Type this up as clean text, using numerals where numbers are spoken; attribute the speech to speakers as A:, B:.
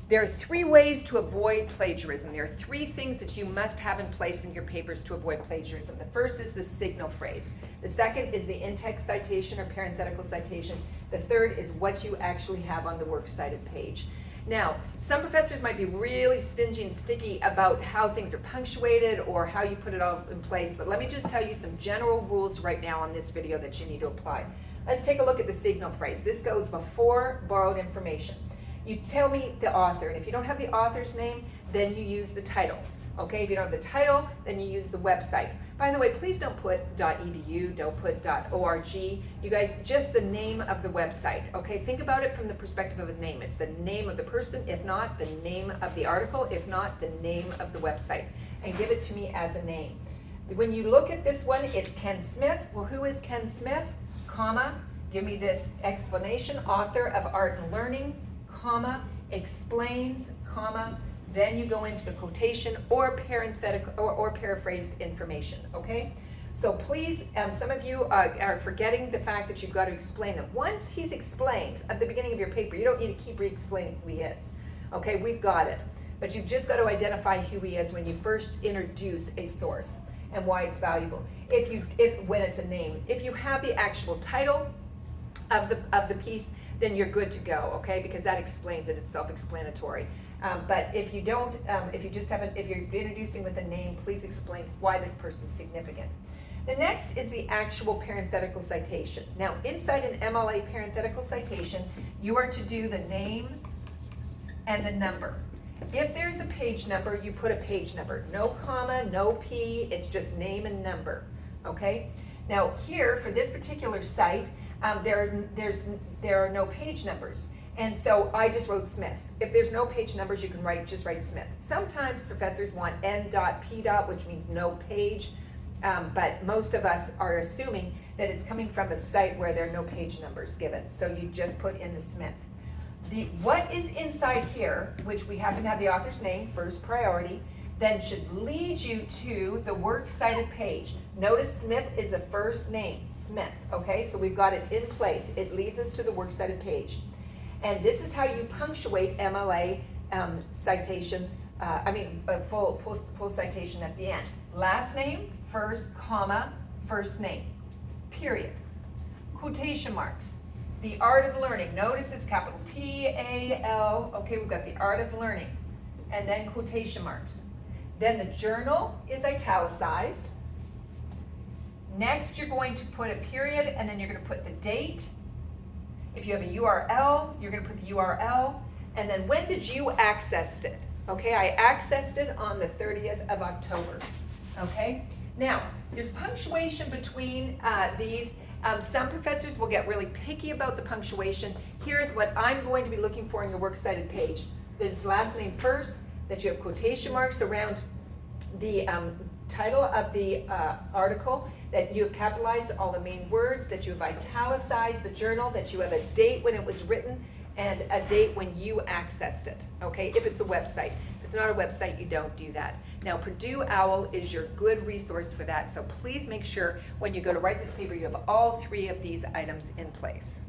A: There are 3 ways to avoid plagiarism. There are 3 things that you must have in place in your papers to avoid plagiarism. The first is the signal phrase. The second is the in-text citation or parenthetical citation. The third is what you actually have on the works cited page. Now, some professors might be really stingy and sticky about how things are punctuated or how you put it all in place, but let me just tell you some general rules right now on this video that you need to apply. Let's take a look at the signal phrase. This goes before borrowed information. You tell me the author, and if you don't have the author's name, then you use the title. Okay, if you don't have the title, then you use the website. By the way, please don't put .edu, don't put .org. You guys, just the name of the website. Okay, think about it from the perspective of a name. It's the name of the person, if not the name of the article, if not the name of the website. And give it to me as a name. When you look at this one, it's Ken Smith. Well, who is Ken Smith? Comma, give me this explanation, author of Art and Learning, comma, explains, comma, then you go into the quotation or parenthetical or paraphrased information, okay? So please, some of you are forgetting the fact that you've got to explain them. Once he's explained at the beginning of your paper, you don't need to keep re-explaining who he is, okay? We've got it. But you've just got to identify who he is when you first introduce a source and why it's valuable. When it's a name. If you have the actual title of the piece, then you're good to go, okay? Because that explains it, it's self-explanatory. But if you don't, if you're introducing with a name, please explain why this person's significant. The next is the actual parenthetical citation. Now, inside an MLA parenthetical citation, you are to do the name and the number. If there's a page number, you put a page number. No comma, no P, it's just name and number, okay? Now here, for this particular site, there are no page numbers. And so I just wrote Smith. If there's no page numbers, you can just write Smith. Sometimes professors want N.P. which means no page, but most of us are assuming that it's coming from a site where there are no page numbers given. So you just put in the Smith. What is inside here, which we happen to have the author's name, first priority, then should lead you to the works cited page. Notice Smith is a first name, Smith, okay? So we've got it in place. It leads us to the works cited page. And this is how you punctuate MLA citation, full citation at the end. Last name, first, comma, first name, period. Quotation marks. The art of learning. Notice it's capital T-A-L. Okay, we've got the art of learning. And then quotation marks. Then the journal is italicized. Next, you're going to put a period, and then you're going to put the date. If you have a URL, you're going to put the URL. And then when did you access it? Okay, I accessed it on the 30th of October. Okay, now there's punctuation between these. Some professors will get really picky about the punctuation. Here's what I'm going to be looking for in your works cited page. There's last name first, that you have quotation marks around the title of the article, that you have capitalized all the main words, that you have italicized the journal, that you have a date when it was written, and a date when you accessed it, okay, if it's a website. If it's not a website, you don't do that. Now, Purdue OWL is your good resource for that, so please make sure when you go to write this paper, you have all 3 of these items in place.